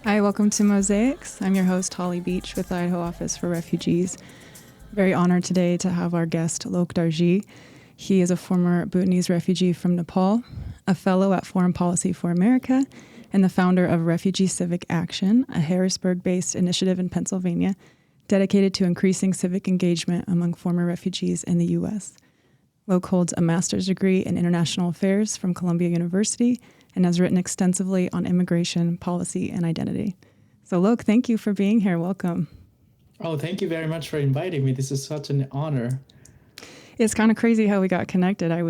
Hi, welcome to Mosaics. I'm your host, Holly Beach with the Idaho Office for Refugees. Very honored today to have our guest, Lok Darjee. He is a former Bhutanese refugee from Nepal, a fellow at Foreign Policy for America, and the founder of Refugee Civic Action, a Harrisburg-based initiative in Pennsylvania dedicated to increasing civic engagement among former refugees in the U.S. Lok holds a master's degree in international affairs from Columbia University and has written extensively on immigration, policy, and identity. So Lok, thank you for being here. Welcome. Oh, thank you very much for inviting me. This is such an honor. It's kind of crazy how we got connected. I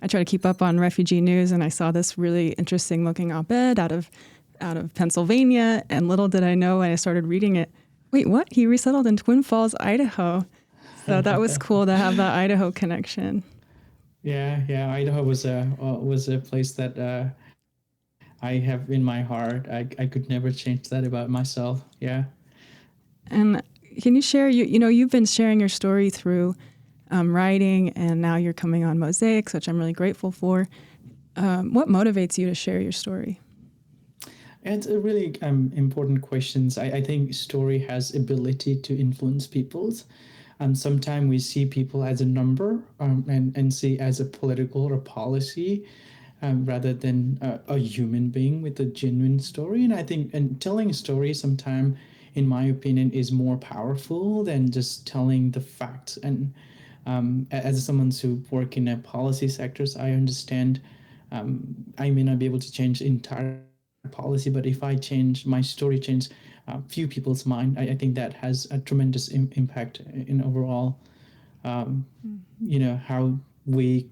try to keep up on refugee news, and I saw this really interesting looking op-ed out of Pennsylvania, and little did I know when I started reading it, wait, what? He resettled in Twin Falls, Idaho. So that was cool to have that Idaho connection. Yeah. Idaho was a place that I have in my heart. I could never change that about myself. Yeah. And can you share, you've been sharing your story through writing, and now you're coming on Mosaics, which I'm really grateful for. What motivates you to share your story? It's a really important questions. I think story has ability to influence people's. Sometimes we see people as a number and see as a political or policy rather than a human being with a genuine story. And I think and telling a story sometimes, in my opinion, is more powerful than just telling the facts. And as someone who work in a policy sectors, I understand I may not be able to change the entire policy, but if I change my story, change few people's mind, I think that has a tremendous impact in overall, how we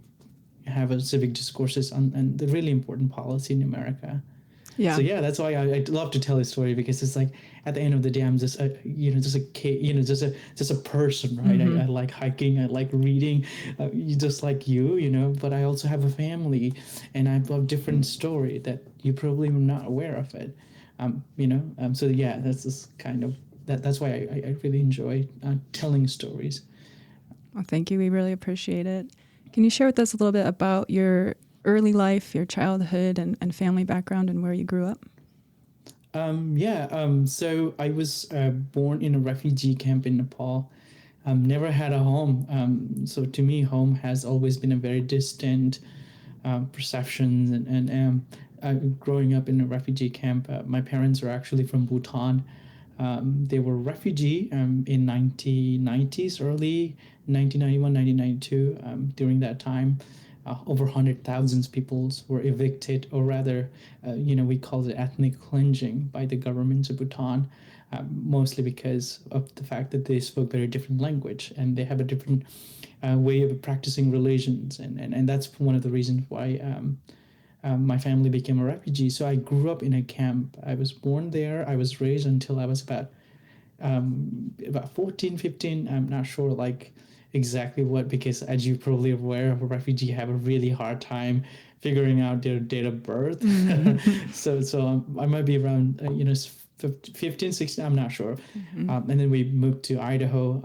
have a civic discourses on and the really important policy in America. Yeah. So yeah, that's why I love to tell a story, because it's like at the end of the day, I'm just just a kid, just a person, right? I like hiking, I like reading, just like But I also have a family, and I have a different story that you probably are not aware of it. So yeah, that's just kind of that's why I really enjoy telling stories. Well, thank you. We really appreciate it. Can you share with us a little bit about your early life, your childhood, and family background, and where you grew up? So I was born in a refugee camp in Nepal. Never had a home. So to me, home has always been a very distant perception. Growing up in a refugee camp, my parents are actually from Bhutan. They were refugee in 1990s, early 1991, 1992. During that time, over 100,000 people were evicted, or rather, we call it ethnic cleansing by the government of Bhutan, mostly because of the fact that they spoke very different language and they have a different way of practicing religions. And that's one of the reasons why my family became a refugee. So I grew up in a camp. I was born there. I was raised until I was about 14, 15. I'm not sure like exactly what, because as you probably aware, a refugee have a really hard time figuring out their date of birth. So I might be around 15, 16, I'm not sure. And then we moved to Idaho,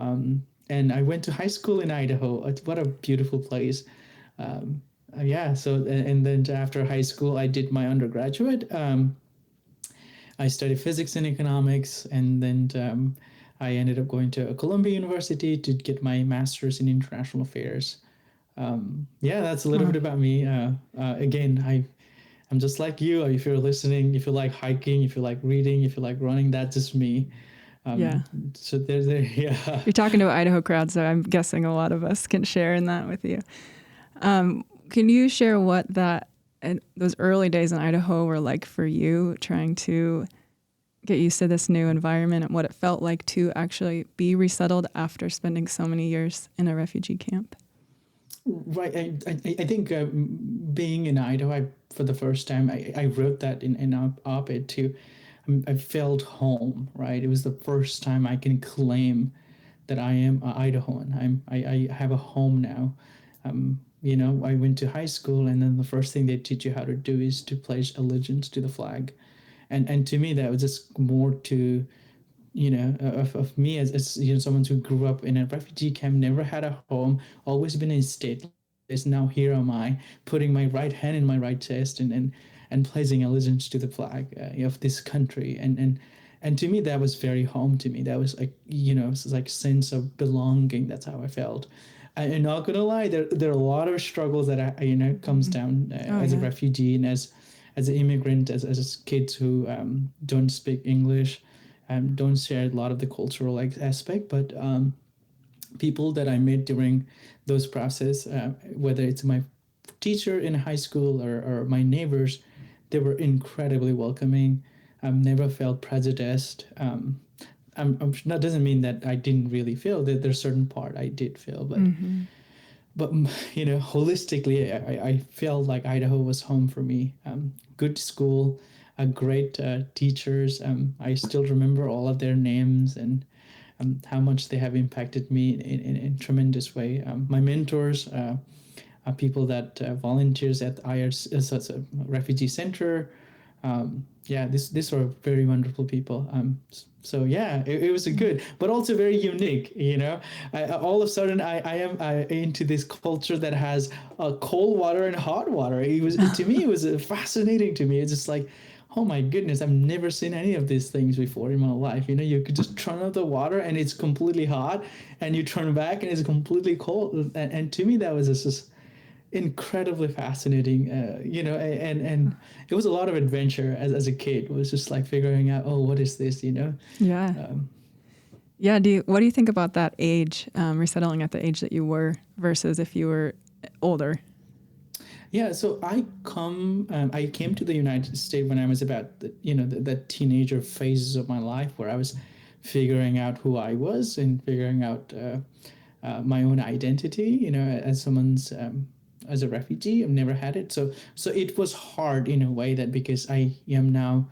and I went to high school in Idaho. What a beautiful place. And then after high school I did my undergraduate. I studied physics and economics, and then I ended up going to Columbia University to get my master's in international affairs. That's a little bit about me. Again, I'm just like you. If you're listening, if you like hiking, if you like reading, if you like running, that's just me. So yeah. You're talking to an Idaho crowd, so I'm guessing a lot of us can share in that with you. Can you share what those early days in Idaho were like for you, trying to get used to this new environment, and what it felt like to actually be resettled after spending so many years in a refugee camp? Right. I think being in Idaho, for the first time, I wrote that in an op-ed too. I felt home, right? It was the first time I can claim that I am Idahoan. I have a home now. I went to high school, and then the first thing they teach you how to do is to pledge allegiance to the flag, and to me that was just more to of me as someone who grew up in a refugee camp, never had a home, always been in stateless. Now here am I, putting my right hand in my right chest, and and pledging allegiance to the flag of this country. And to me, that was very home to me. That was like, it's like sense of belonging. That's how I felt. I'm not gonna lie, there are a lot of struggles that comes down as a refugee and as an immigrant, as kids who don't speak English, don't share a lot of the cultural aspect. But people that I met during those process, whether it's my teacher in high school or my neighbors, they were incredibly welcoming. Never felt prejudiced. That doesn't mean that I didn't really feel that there's certain part I did feel, but holistically, I felt like Idaho was home for me. Good school, great teachers. I still remember all of their names and how much they have impacted me in a tremendous way. My mentors are people that volunteers at IRC, such a refugee center. These are very wonderful people. So yeah, it was a good, but also very unique. All of a sudden, I am into this culture that has cold water and hot water. It was to me, it was fascinating to me. It's just like, oh my goodness, I've never seen any of these things before in my life. You could just turn on the water and it's completely hot, and you turn back and it's completely cold. And to me, that was just incredibly fascinating, and it was a lot of adventure as a kid. It was just like figuring out, oh, what is this, Yeah. Yeah. What do you think about that age, resettling at the age that you were versus if you were older? Yeah, so I came to the United States when I was about the teenager phases of my life where I was figuring out who I was and figuring out my own identity, as a refugee. I've never had it, so it was hard in a way, that because I am now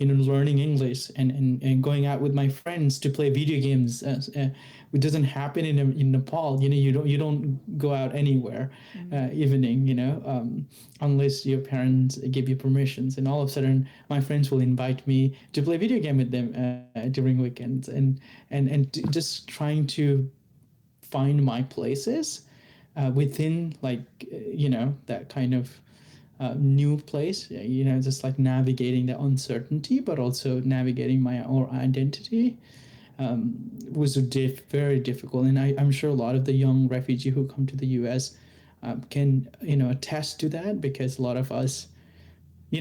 learning English and going out with my friends to play video games. It doesn't happen in Nepal. You don't go out anywhere evening. Unless your parents give you permissions. And all of a sudden, my friends will invite me to play video game with them during weekends, and just trying to find my places within that kind of new place, just like navigating the uncertainty, but also navigating my own identity was very difficult. And I'm sure a lot of the young refugee who come to the US can, attest to that, because a lot of us,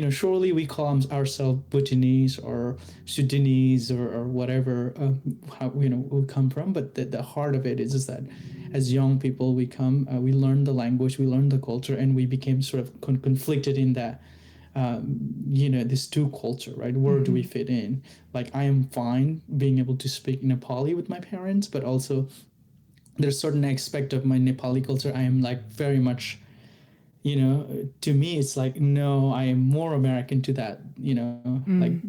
surely we call ourselves Bhutanese or Sudanese or whatever, how, we come from. But the heart of it is just that as young people, we learn the language, we learn the culture, and we became sort of conflicted in that, this two culture, right? Where do we fit in? Like, I am fine being able to speak Nepali with my parents, but also there's certain aspect of my Nepali culture I am like very much, to me, it's like, no, I am more American to that, like,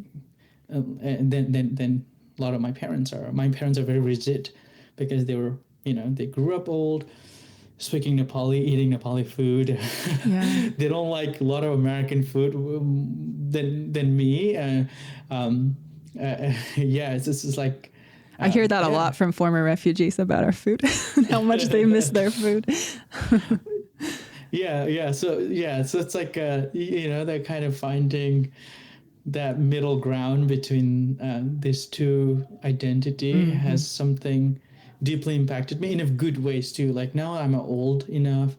than a lot of my parents are. My parents are very rigid because they were, they grew up old, speaking Nepali, eating Nepali food. Yeah. They don't like a lot of American food than me. It's just like. I hear that a lot from former refugees about our food, how much they miss their food. So it's like they're kind of finding that middle ground between these two identity has something deeply impacted me in a good ways too. Like, now I'm old enough.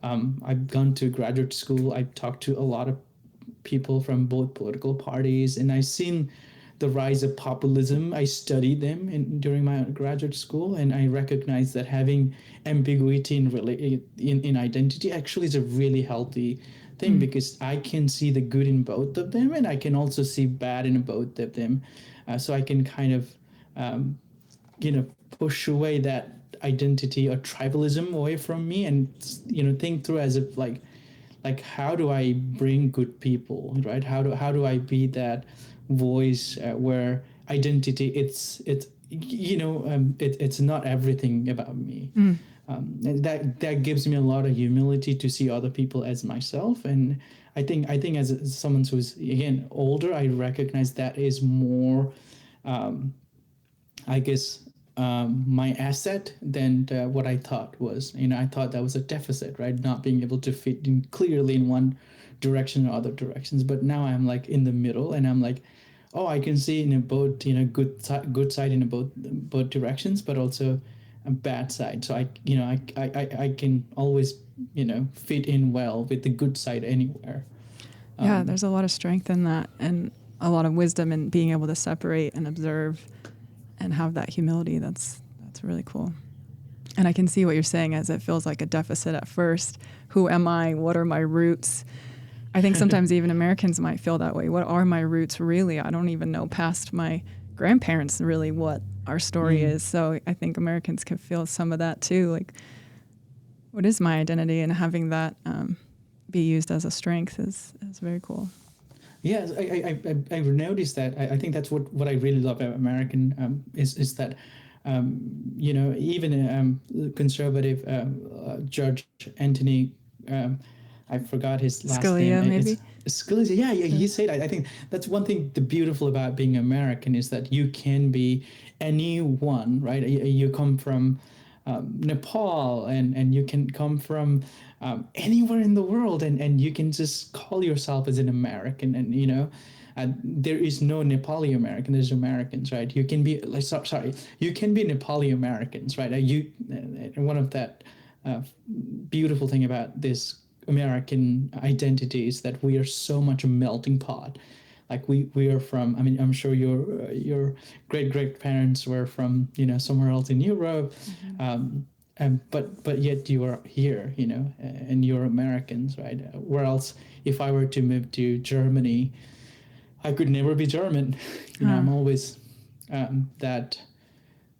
I've gone to graduate school. I've talked to a lot of people from both political parties, and I've seen the rise of populism. I studied them during my graduate school, and I recognize that having ambiguity in identity actually is a really healthy thing, because I can see the good in both of them, and I can also see bad in both of them. So I can kind of, push away that identity or tribalism away from me, and think through as if like how do I bring good people, right? How do I be that voice where identity it's not everything about me. And that gives me a lot of humility to see other people as myself. And I think as someone who's again older, I recognize that is more I guess my asset than what I thought was. I thought that was a deficit, right? Not being able to fit in clearly in one direction or other directions. But now I'm like in the middle, and I'm like, oh, I can see in a both, good side in a both directions, but also a bad side. So I can always fit in well with the good side anywhere. Yeah, there's a lot of strength in that and a lot of wisdom in being able to separate and observe and have that humility. That's really cool. And I can see what you're saying as it feels like a deficit at first. Who am I? What are my roots? I think sometimes even Americans might feel that way. What are my roots really? I don't even know past my grandparents really what our story is. So I think Americans can feel some of that too. Like, what is my identity? And having that be used as a strength is very cool. Yes, I've noticed that. I think that's what I really love about American is that even conservative Judge Anthony, I forgot his last Scalia, name. maybe? It's Scalia. Yeah, he said. I think that's one thing. The beautiful about being American is that you can be anyone, right? You come from Nepal, and you can come from anywhere in the world, and you can just call yourself as an American, and there is no Nepali American. There's Americans, right? You can be like sorry, you can be Nepali Americans, right? One of that beautiful thing about this American identity is that we are so much a melting pot. Like we are from. I mean, I'm sure your great parents were from somewhere else in Europe, but yet you are here, and you're Americans, right? Where else? If I were to move to Germany, I could never be German. I'm always that.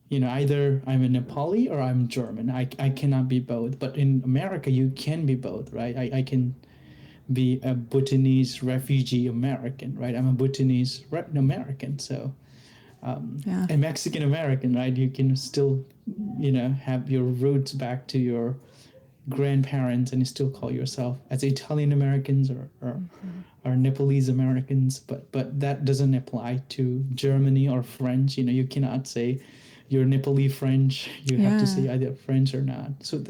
Either I'm a Nepali or I'm German. I cannot be both. But in America, you can be both, right? I can be a Bhutanese refugee American, right? I'm a Bhutanese American, so a Mexican American, right? You can still, have your roots back to your grandparents and still call yourself as Italian Americans or Nepalese Americans, but that doesn't apply to Germany or French. You cannot say you're Nepali French. You have to say either French or not. So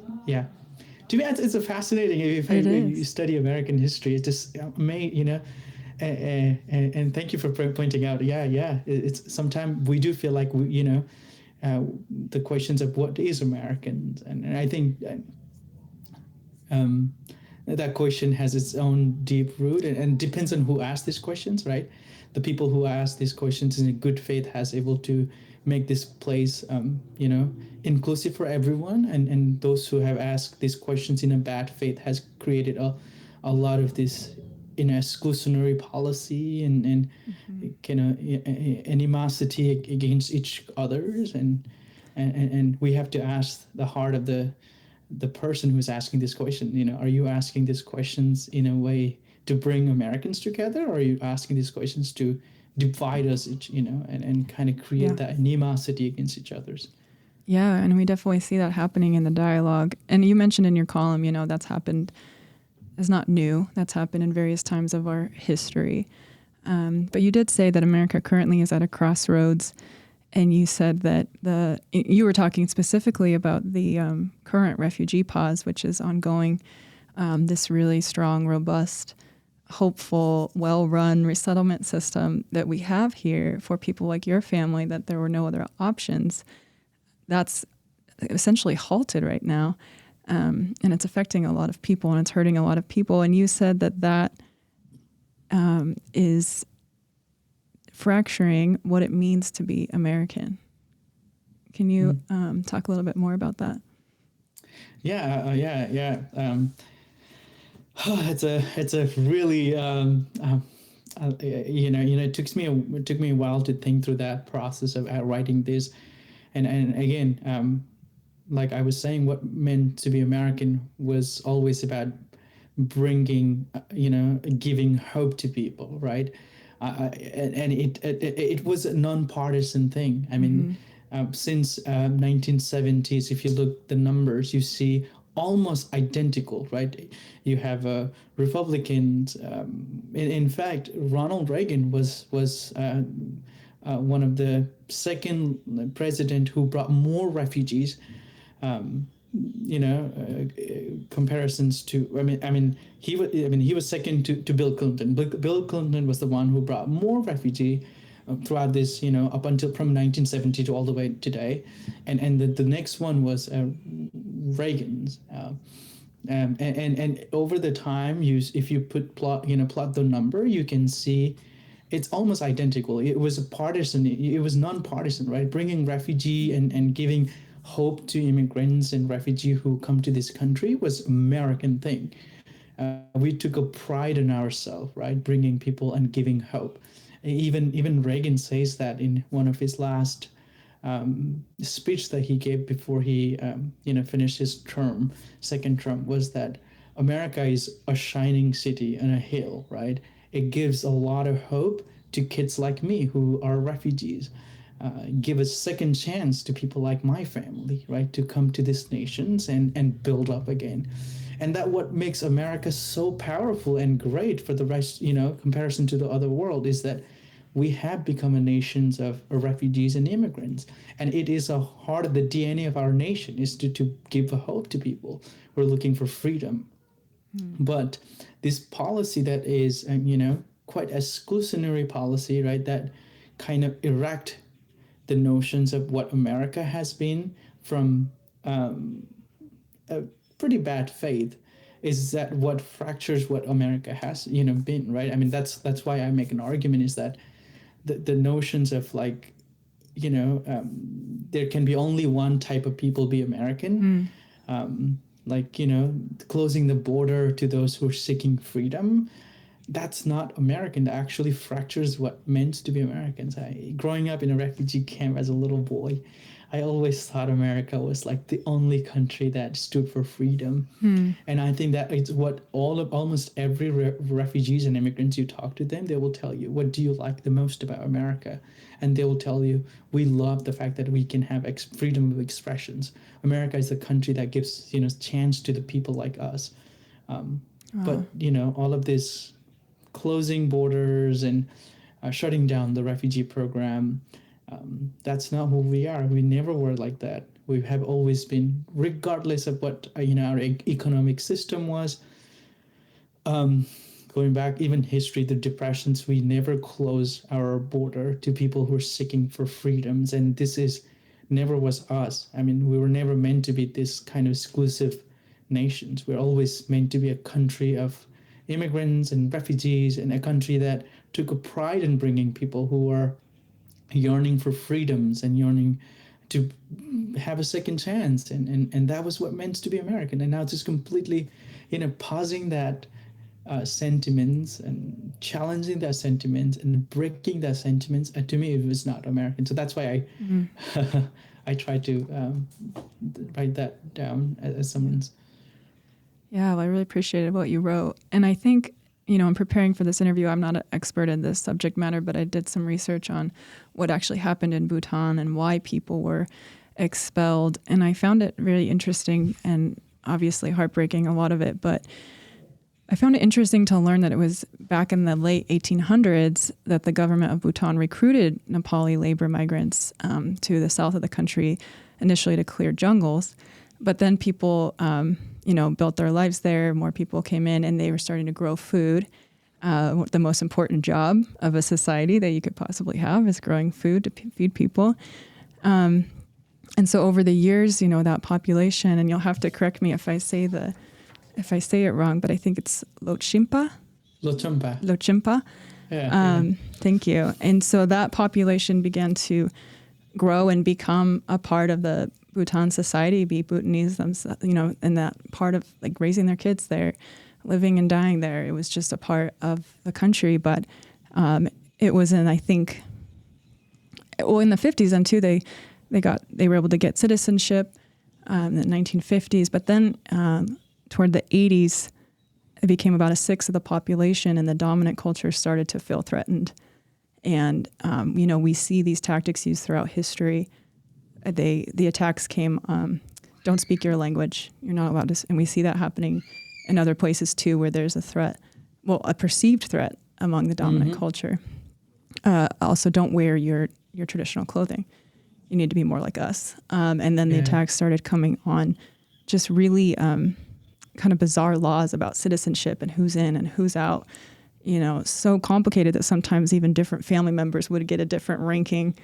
to me, it's a fascinating. If you study American history, it's just amazing, and thank you for pointing out. It's sometimes we do feel like the questions of what is American, and I think that question has its own deep root, and depends on who asks these questions, right? The people who ask these questions in a good faith has able to make this place, inclusive for everyone, and those who have asked these questions in a bad faith has created a lot of this exclusionary policy and kind of animosity against each others, and we have to ask the heart of the person who's asking this question. Are you asking these questions in a way to bring Americans together, or are you asking these questions to divide us each, and kind of create that animosity against each other's? Yeah, and we definitely see that happening in the dialogue. And you mentioned in your column, that's happened, is not new. That's happened in various times of our history. But you did say that America currently is at a crossroads. And you said that you were talking specifically about the current refugee pause, which is ongoing, this really strong, robust, hopeful, well-run resettlement system that we have here for people like your family, that there were no other options. That's essentially halted right now. And it's affecting a lot of people, and it's hurting a lot of people. And you said that is fracturing what it means to be American. Can you talk a little bit more about that? Yeah. It's a really it took me a while to think through that process of writing this, and again, like I was saying, what meant to be American was always about bringing, giving hope to people, right? And it was a nonpartisan thing. I mean, since 1970s, if you look the numbers, you see almost identical, right? You have Republicans. In fact, Ronald Reagan was one of the second president who brought more refugees comparisons to. He was second to Bill Clinton. Bill Clinton was the one who brought more refugee throughout this, up until from 1970 to all the way today, and the next one was Reagan's. And over the time, if you plot the number, you can see it's almost identical. It was it was non-partisan, right? Bringing refugee and giving hope to immigrants and refugees who come to this country was American thing. We took a pride in ourselves, right? Bringing people and giving hope. Even Reagan says that in one of his last speech that he gave before he finished his second term, was that America is a shining city on a hill, right? It gives a lot of hope to kids like me who are refugees. Give a second chance to people like my family, right, to come to these nations and build up again. And that what makes America so powerful and great for the rest, comparison to the other world, is that we have become a nation of refugees and immigrants. And it is a heart of the DNA of our nation is to give a hope to people who are looking for freedom. But this policy that is, quite exclusionary policy, right, that kind of erect the notions of what America has been from a pretty bad faith, is that what fractures what America has, been, right? I mean, that's why I make an argument is that the notions of like, there can be only one type of people be American. Closing the border to those who are seeking freedom, that's not American. That actually fractures what meant to be Americans. Growing up in a refugee camp as a little boy, I always thought America was like the only country that stood for freedom. And I think that it's what almost every refugees and immigrants you talk to them, they will tell you, what do you like the most about America? And they will tell you, we love the fact that we can have freedom of expressions. America is the country that gives, chance to the people like us. But, all of this closing borders and shutting down the refugee program, that's not who we are. We never were like that. We have always been, regardless of what our economic system was. Going back even history, the depressions, we never close our border to people who are seeking for freedoms, and this never was us. I mean, we were never meant to be this kind of exclusive nations. We're always meant to be a country of immigrants and refugees, and a country that took a pride in bringing people who are yearning for freedoms and yearning to have a second chance, and that was what meant to be American. And now it's just completely, pausing that sentiments and challenging that sentiments and breaking that sentiments. And to me, it was not American. So that's why I try to write that down as someone's. Yeah, well, I really appreciated what you wrote. And I think, in preparing for this interview, I'm not an expert in this subject matter, but I did some research on what actually happened in Bhutan and why people were expelled. And I found it really interesting and obviously heartbreaking, a lot of it. But I found it interesting to learn that it was back in the late 1800s that the government of Bhutan recruited Nepali labor migrants to the south of the country, initially to clear jungles. But then people built their lives there. More people came in and they were starting to grow food. The most important job of a society that you could possibly have is growing food to feed people. And so over the years, that population, and you'll have to correct me if I say it wrong, but I think it's Lochimpa. Yeah. Thank you. And so that population began to grow and become a part of the Bhutan society, be Bhutanese themselves, and that part of like raising their kids there, living and dying there. It was just a part of the country. But it was in, I think, in the 50s and too, they were able to get citizenship in the 1950s. But then toward the 80s, it became about a sixth of the population, and the dominant culture started to feel threatened. And we see these tactics used throughout history. The attacks came, don't speak your language. You're not allowed to, and we see that happening in other places too, where there's a threat, a perceived threat among the dominant culture. Also, don't wear your traditional clothing. You need to be more like us. And then the attacks started coming on just really kind of bizarre laws about citizenship and who's in and who's out. So complicated that sometimes even different family members would get a different ranking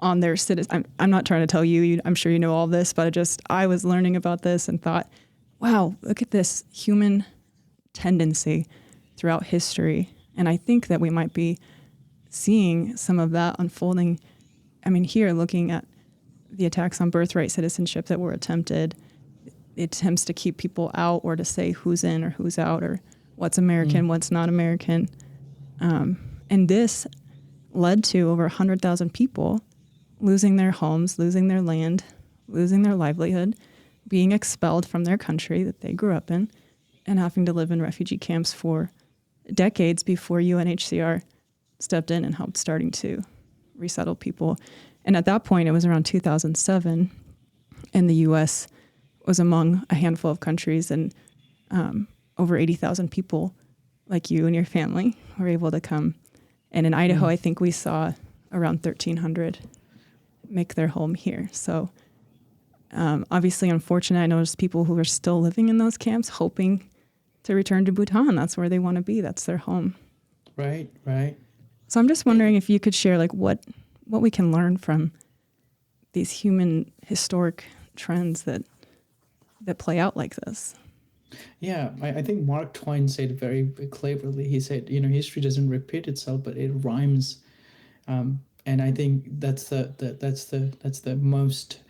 on their citizen. I'm not trying to tell you, I'm sure you know all this, but I was learning about this and thought, wow, look at this human tendency throughout history. And I think that we might be seeing some of that unfolding. I mean, here, looking at the attacks on birthright citizenship that were attempted, it attempts to keep people out or to say who's in or who's out or what's American, what's not American. And this led to over 100,000 people losing their homes, losing their land, losing their livelihood, being expelled from their country that they grew up in, and having to live in refugee camps for decades before UNHCR stepped in and helped starting to resettle people. And at that point, it was around 2007, and the U.S. was among a handful of countries, and over 80,000 people like you and your family were able to come. And in Idaho, I think we saw around 1,300 make their home here. So obviously, unfortunate, I know there's people who are still living in those camps hoping to return to Bhutan. That's where they want to be. That's their home. Right, right. So I'm just wondering if you could share like what we can learn from these human historic trends that play out like this. Yeah, I think Mark Twain said very cleverly. He said, history doesn't repeat itself, but it rhymes. And I think that's the most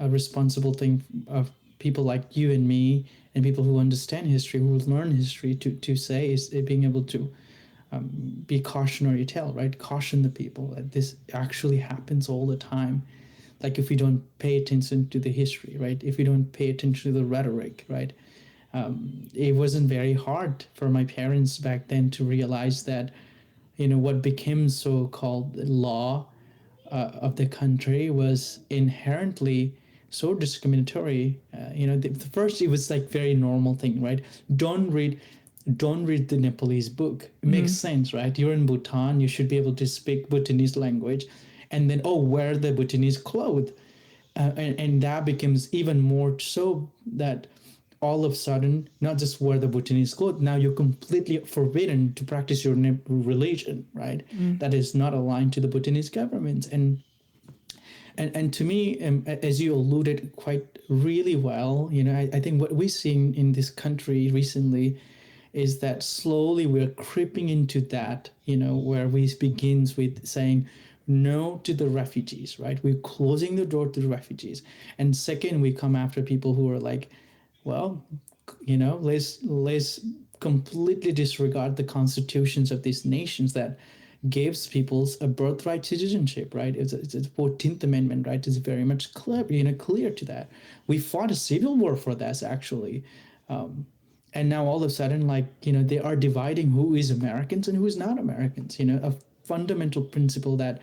responsible thing of people like you and me and people who understand history, who learn history, to say is being able to be cautionary tale, right? Caution the people that this actually happens all the time. Like if we don't pay attention to the history, right? If we don't pay attention to the rhetoric, right? It wasn't very hard for my parents back then to realize that, what became so-called law of the country was inherently so discriminatory. The first, it was like very normal thing, right? Don't read the Nepalese book. It makes sense, right? You're in Bhutan, you should be able to speak Bhutanese language. And then, wear the Bhutanese clothes. And that becomes even more so that all of a sudden, not just wear the Bhutanese clothes, now you're completely forbidden to practice your religion, right? That is not aligned to the Bhutanese government. And to me, as you alluded quite really well, I think what we're seeing in this country recently is that slowly we're creeping into that, where we begins with saying no to the refugees, right? We're closing the door to the refugees. And second, we come after people who are like, well, let's completely disregard the constitutions of these nations that gives peoples a birthright citizenship, right? It's the 14th Amendment, right? It's very much clear to that. We fought a civil war for this, actually. And now all of a sudden, they are dividing who is Americans and who is not Americans, a fundamental principle that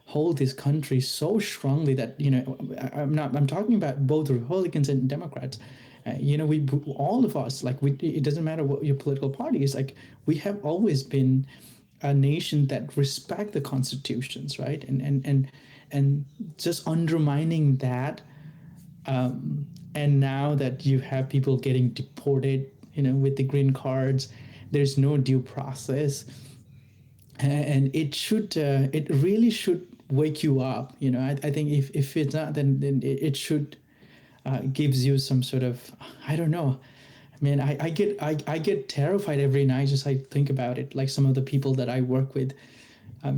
hold this country so strongly that, I'm talking about both Republicans and Democrats. We all of us, it doesn't matter what your political party is, we have always been a nation that respect the constitutions, right? And just undermining that, and now that you have people getting deported, with the green cards, there's no due process, and it really should wake you up. I think if it's not, then it should gives you some sort of, I don't know. I mean, I get terrified every night just I think about it. Like some of the people that I work with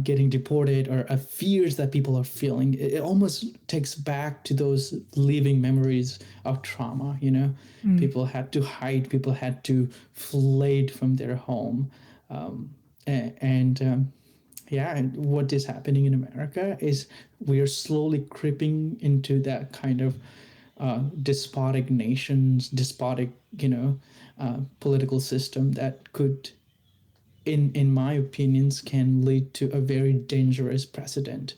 getting deported, or fears that people are feeling. It almost takes back to those living memories of trauma. People had to hide. People had to flee from their home, and what is happening in America is we are slowly creeping into that kind of despotic nations, despotic, political system that could, in my opinions, can lead to a very dangerous precedent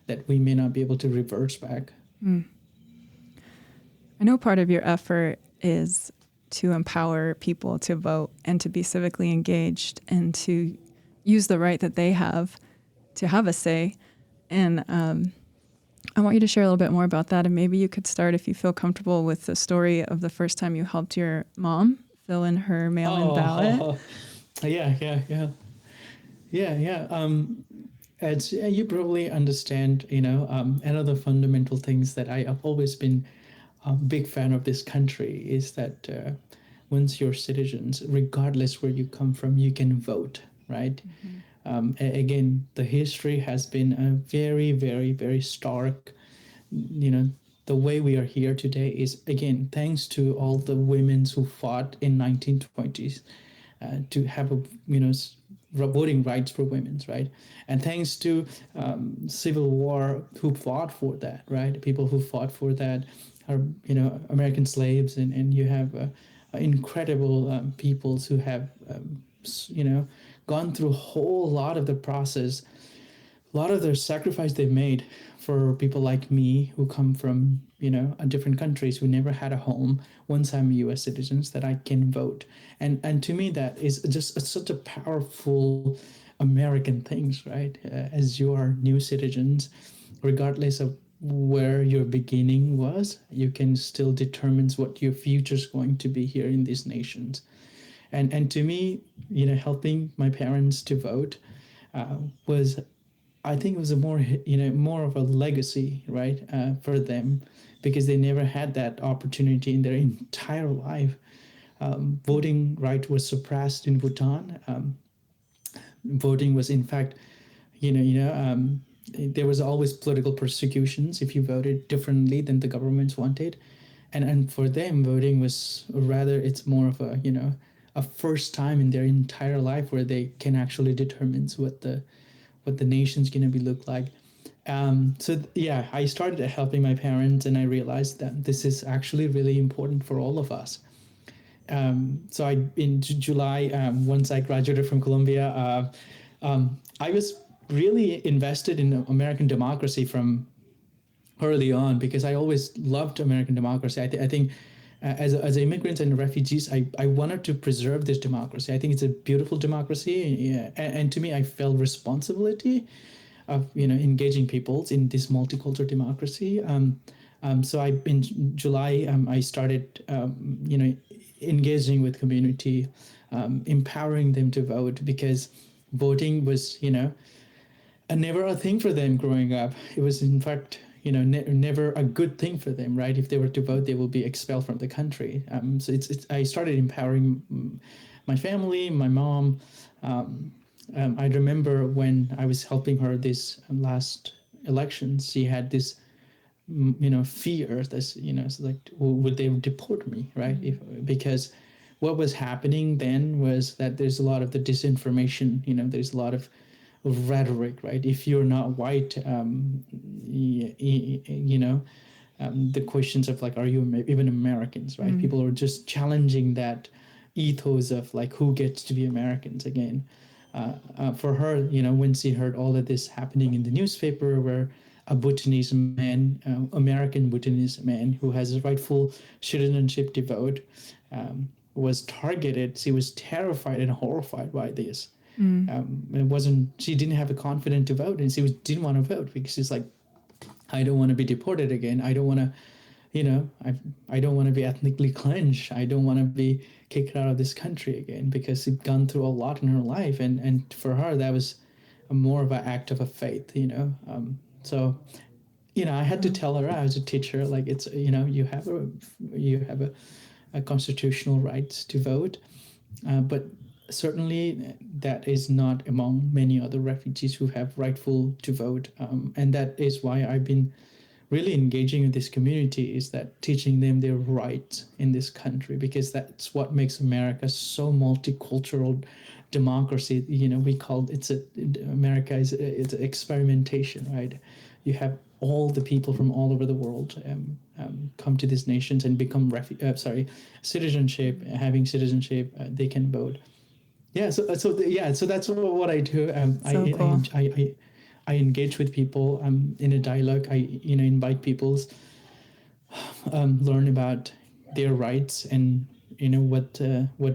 that we may not be able to reverse back. I know part of your effort is to empower people to vote and to be civically engaged and to use the right that they have to have a say. And I want you to share a little bit more about that, and maybe you could start, if you feel comfortable, with the story of the first time you helped your mom fill in her mail-in ballot. Oh, yeah. As you probably understand, another fundamental things that I have always been a big fan of this country is that once you're citizens, regardless where you come from, you can vote, right? Mm-hmm. Again, the history has been a very, very, very stark. You know, the way we are here today is again thanks to all the women who fought in 1920s to have a voting rights for women, right? And thanks to civil war who fought for that, right? People who fought for that are American slaves, and you have incredible peoples who have gone through a whole lot of the process, a lot of the sacrifice they've made for people like me who come from different countries who never had a home. Once I'm a U.S. citizens, that I can vote, and to me that is just such a powerful American things, right? As you are new citizens, regardless of where your beginning was, you can still determine what your future is going to be here in these nations. And to me, helping my parents to vote was, I think it was a more of a legacy, right, for them, because they never had that opportunity in their entire life. Voting right was suppressed in Bhutan. Voting was, in fact, there was always political persecutions if you voted differently than the governments wanted, and for them, voting was rather, it's more of a a first time in their entire life where they can actually determine what the nation's gonna be look like. So yeah, I started helping my parents, and I realized that this is actually really important for all of us. So I in July, once I graduated from Columbia, I was really invested in American democracy from early on because I always loved American democracy. I think as immigrants and refugees, I wanted to preserve this democracy. I think it's a beautiful democracy, yeah, and to me, I felt responsibility of engaging peoples in this multicultural democracy. So in July, I started engaging with community, empowering them to vote because voting was never a thing for them growing up. It was in fact never a good thing for them, right? If they were to vote, they will be expelled from the country. So it's I started empowering my family, my mom. I remember when I was helping her this last election, she had this fear, this it's like, would they deport me, right? If because what was happening then was that there's a lot of the disinformation, there's a lot of rhetoric, right? If you're not white, the questions of like, are you even Americans, right? People are just challenging that ethos of like, who gets to be Americans again. For her, when she heard all of this happening in the newspaper, where a Bhutanese man, American Bhutanese man who has a rightful citizenship to vote, was targeted, she was terrified and horrified by this. It wasn't, she didn't have a confidence to vote, and she didn't want to vote because she's like, I don't want to be deported again. I don't want to, I don't want to be ethnically cleansed. I don't want to be kicked out of this country again, because she'd gone through a lot in her life, and for her that was more of an act of a faith, So, I had to tell her as a teacher, like, it's you have a constitutional right to vote, but certainly that is not among many other refugees who have rightful to vote, and that is why I've been really engaging with this community, is that teaching them their rights in this country, because that's what makes America so multicultural democracy. We call America is it's experimentation, right? You have all the people from all over the world come to these nations and become citizenship. Having citizenship, they can vote. Yeah, so that's what I do. So cool. I engage with people in a dialogue. I invite people's learn about their rights, and what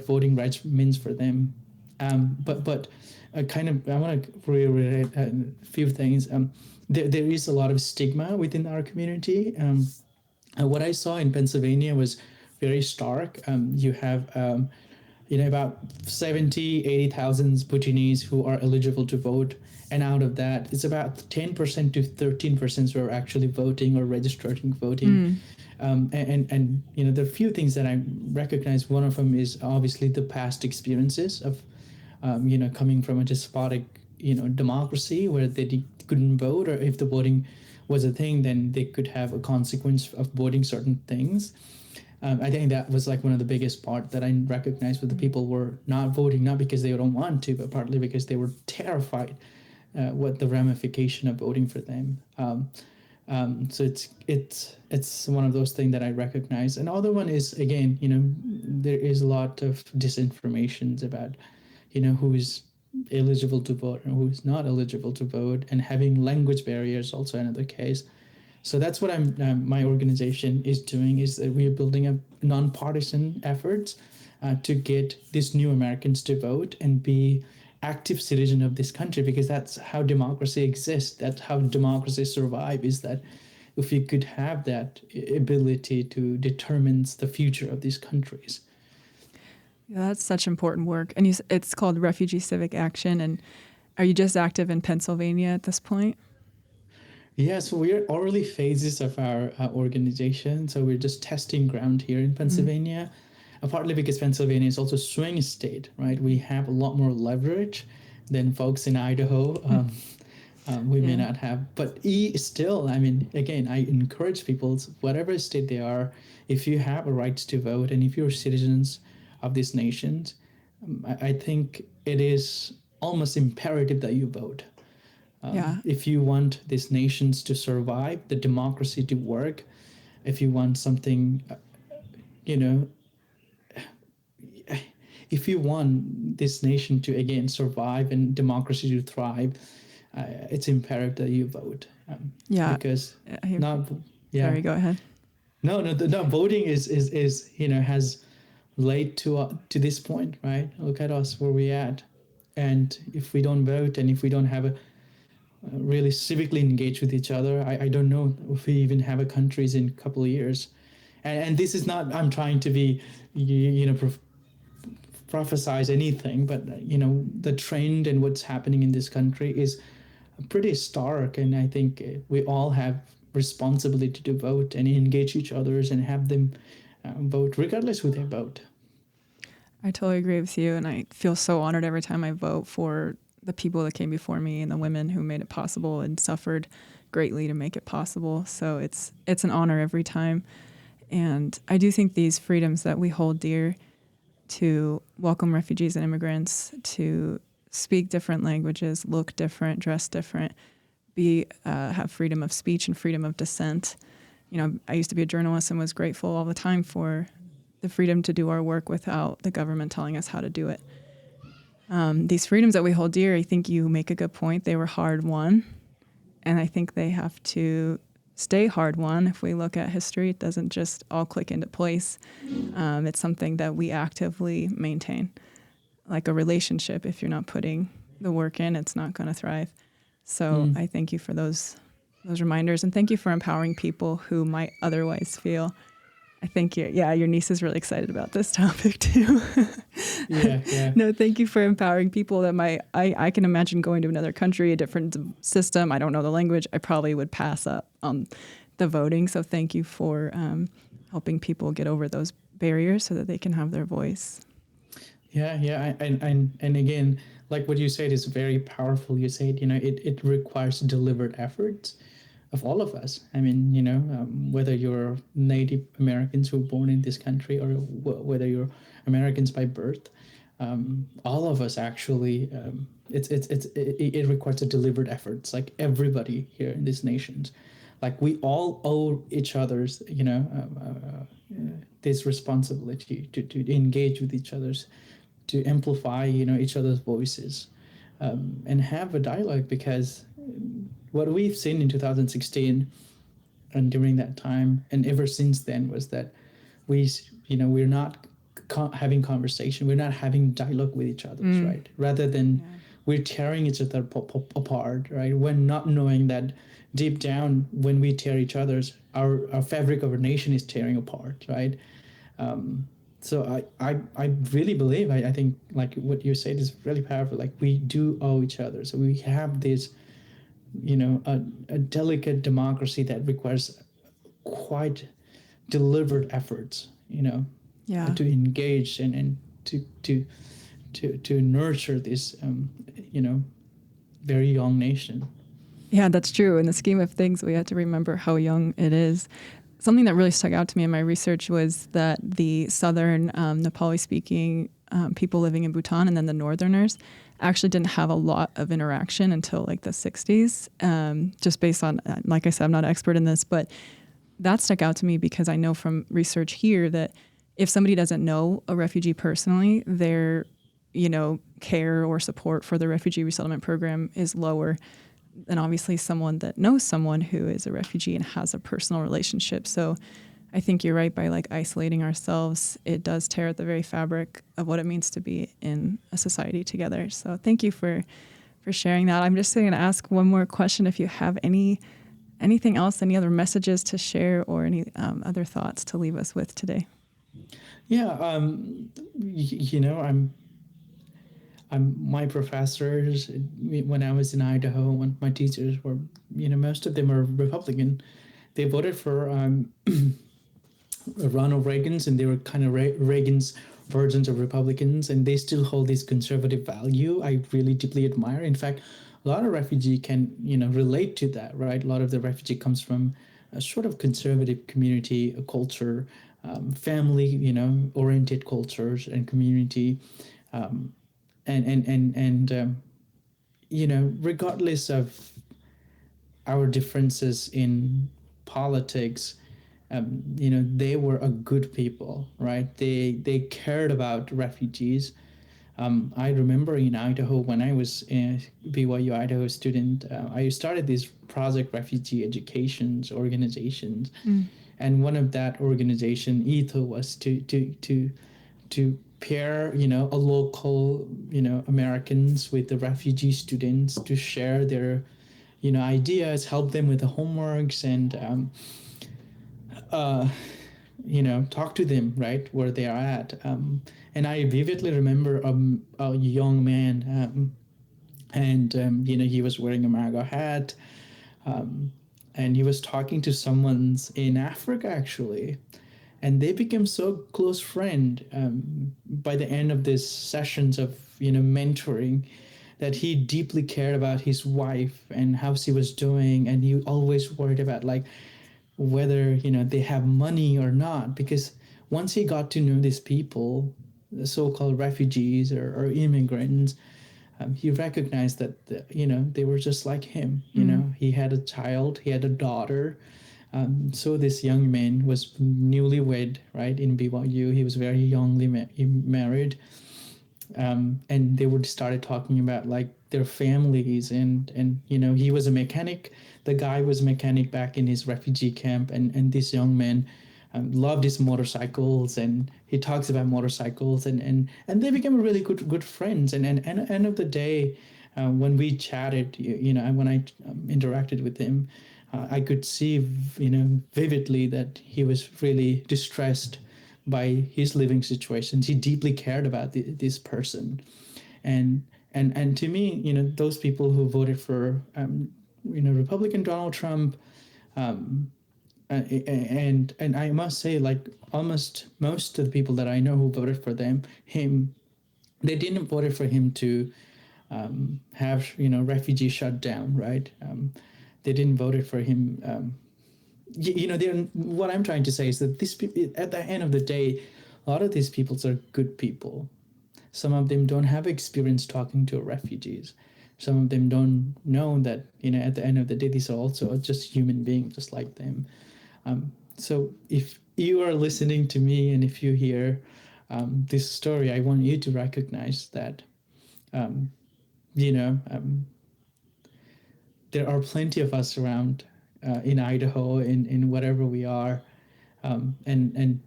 voting rights means for them. But kind of, I want to reiterate a few things. there is a lot of stigma within our community. What I saw in Pennsylvania was very stark. You have about 70, 80,000 Bhutanese who are eligible to vote. And out of that, it's about 10% to 13% who are actually voting or registering voting. There are a few things that I recognize. One of them is obviously the past experiences of, coming from a despotic, democracy where they couldn't vote, or if the voting was a thing, then they could have a consequence of voting certain things. I think that was like one of the biggest part that I recognized, with the people were not voting, not because they don't want to, but partly because they were terrified what the ramification of voting for them. So it's one of those things that I recognize. Another one is, again, there is a lot of disinformations about, who's eligible to vote and who's not eligible to vote, and having language barriers also another case. So that's what my organization is doing, is that we are building a nonpartisan efforts to get these new Americans to vote and be active citizen of this country, because that's how democracy exists. That's how democracy survive, is that if you could have that ability to determine the future of these countries. Yeah, that's such important work. And it's called Refugee Civic Action. And are you just active in Pennsylvania at this point? Yeah, so we're early phases of our organization. So we're just testing ground here in Pennsylvania, partly because Pennsylvania is also a swing state, right? We have a lot more leverage than folks in Idaho. We may not have, but still, I mean, again, I encourage people, whatever state they are, if you have a right to vote and if you're citizens of these nations, I think it is almost imperative that you vote. If you want these nations to survive, the democracy to work, if you want something, if you want this nation to again survive and democracy to thrive, it's imperative that you vote. Because Sorry, go ahead. No, voting is has led to this point, right? Look at us where we at, and if we don't vote and if we don't have a really civically engage with each other, I don't know if we even have a countries in a couple of years. And this is not, I'm trying to be, prophesize anything, but, the trend and what's happening in this country is pretty stark. And I think we all have responsibility to vote and engage each others and have them vote regardless who they vote. I totally agree with you. And I feel so honored every time I vote for the people that came before me and the women who made it possible and suffered greatly to make it possible. So it's an honor every time. And I do think these freedoms that we hold dear, to welcome refugees and immigrants, to speak different languages, look different, dress different, have freedom of speech and freedom of dissent. I used to be a journalist and was grateful all the time for the freedom to do our work without the government telling us how to do it. These freedoms that we hold dear, I think you make a good point. They were hard won, and I think they have to stay hard won. If we look at history, it doesn't just all click into place. It's something that we actively maintain. Like a relationship, if you're not putting the work in, it's not going to thrive. So I thank you for those reminders, and thank you for empowering people who might otherwise feel. I think your niece is really excited about this topic too. Yeah. No, thank you for empowering people that I can imagine going to another country, a different system. I don't know the language. I probably would pass up on the voting. So thank you for helping people get over those barriers so that they can have their voice. Yeah. And again, like what you said is very powerful. You said, it requires deliberate efforts of all of us. I mean, whether you're Native Americans who were born in this country or whether you're Americans by birth, all of us actually, it requires a deliberate efforts. Like everybody here in these nations, like we all owe each other's, this responsibility to engage with each other's, to amplify, each other's voices, and have a dialogue, because what we've seen in 2016 and during that time and ever since then was that we're not having conversation, we're not having dialogue with each other, right? Rather than we're tearing each other apart, right? When not knowing that deep down, when we tear each other's, our fabric of our nation is tearing apart, right? So I really believe, I think like what you said is really powerful. Like we do owe each other. So we have this, a delicate democracy that requires quite deliberate efforts, Yeah. to engage and to nurture this, very young nation. Yeah, that's true. In the scheme of things, we have to remember how young it is. Something that really stuck out to me in my research was that the southern Nepali-speaking people living in Bhutan and then the northerners actually didn't have a lot of interaction until like the 60s, just based on, like I said, I'm not an expert in this, but that stuck out to me because I know from research here that if somebody doesn't know a refugee personally, their, care or support for the refugee resettlement program is lower than obviously someone that knows someone who is a refugee and has a personal relationship. So I think you're right, by like isolating ourselves, it does tear at the very fabric of what it means to be in a society together. So thank you for sharing that. I'm just going to ask one more question. If you have anything else, any other messages to share or any other thoughts to leave us with today? Yeah, I'm my professors when I was in Idaho, when my teachers were, most of them are Republican. They voted for Ronald Reagan's, and they were kind of Reagan's versions of Republicans, and they still hold this conservative value. I really deeply admire. In fact, a lot of refugee can relate to that, right? A lot of the refugee comes from a sort of conservative community, a culture, family, oriented cultures and community, and regardless of our differences in politics, they were a good people, right? They cared about refugees. I remember in Idaho when I was a BYU Idaho student, I started this project refugee educations organizations, and one of that organization ethos was to pair a local Americans with the refugee students to share their ideas, help them with the homeworks, and talk to them right where they are at. And I vividly remember a young man, and he was wearing a MAGA hat, and he was talking to someone in Africa actually, and they became so close friend by the end of this sessions of mentoring, that he deeply cared about his wife and how she was doing, and he always worried about like whether they have money or not, because once he got to know these people, the so-called refugees or immigrants, he recognized that they were just like him. He had a child, he had a daughter. So this young man was newlywed, right, in BYU. He was very youngly married, and they would started talking about like their families, and he was a mechanic. The guy was a mechanic back in his refugee camp, and this young man loved his motorcycles, and he talks about motorcycles, and they became really good friends. And end of the day, when we chatted, when I interacted with him, I could see vividly that he was really distressed by his living situations. He deeply cared about this person, and to me, those people who voted for Republican Donald Trump, and I must say, like almost most of the people that I know who voted for him, they didn't vote for him to have refugees shut down, right? They didn't vote for him. What I'm trying to say is that at the end of the day, a lot of these people are good people. Some of them don't have experience talking to refugees. Some of them don't know that at the end of the day, these are also just human beings, just like them. So if you are listening to me and if you hear this story, I want you to recognize that um, there are plenty of us around in Idaho, in whatever we are, and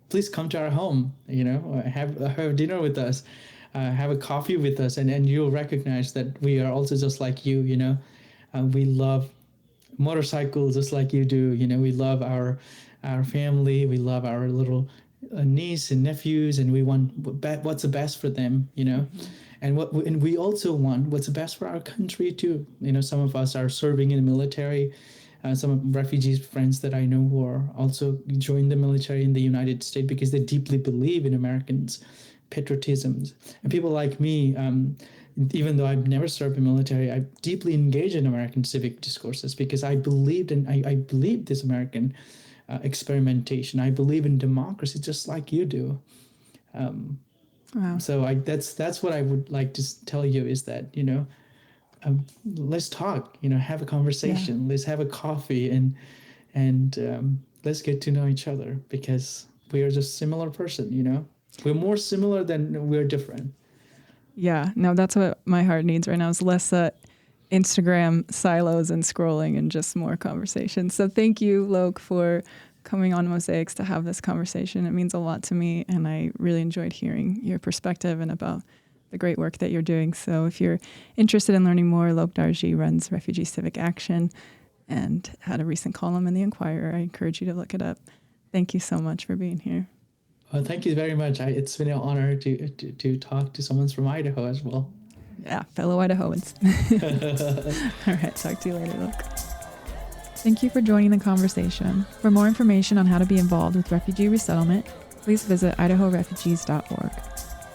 please come to our home. Have dinner with us. have a coffee with us, and you'll recognize that we are also just like you. We love motorcycles just like you do. We love our family. We love our little niece and nephews, and we want what's the best for them. And we also want what's the best for our country too. Some of us are serving in the military. Some of refugees friends that I know who are also joined the military in the United States because they deeply believe in Americans' patriotism. And people like me, even though I've never served in the military, I deeply engaged in American civic discourses because I believed in I believe this American experimentation. I believe in democracy just like you do. Wow. So that's what I would like to tell you is that let's talk. Have a conversation. Yeah. Let's have a coffee and let's get to know each other because we are just similar person. We're more similar than we're different. Yeah, no, that's what my heart needs right now is less Instagram silos and scrolling and just more conversation. So thank you, Lok, for coming on Mosaics to have this conversation. It means a lot to me, and I really enjoyed hearing your perspective and about the great work that you're doing. So if you're interested in learning more, Lok Darjee runs Refugee Civic Action and had a recent column in the Inquirer. I encourage you to look it up. Thank you so much for being here. Well, thank you very much. It's been an honor to talk to someone from Idaho as well. Yeah, fellow Idahoans. All right, talk to you later, Lok. Thank you for joining the conversation. For more information on how to be involved with refugee resettlement, please visit idahorefugees.org.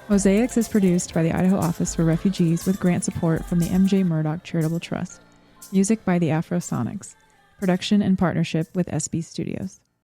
Mosaics is produced by the Idaho Office for Refugees with grant support from the M.J. Murdoch Charitable Trust. Music by the Afrosonics. Production in partnership with SB Studios.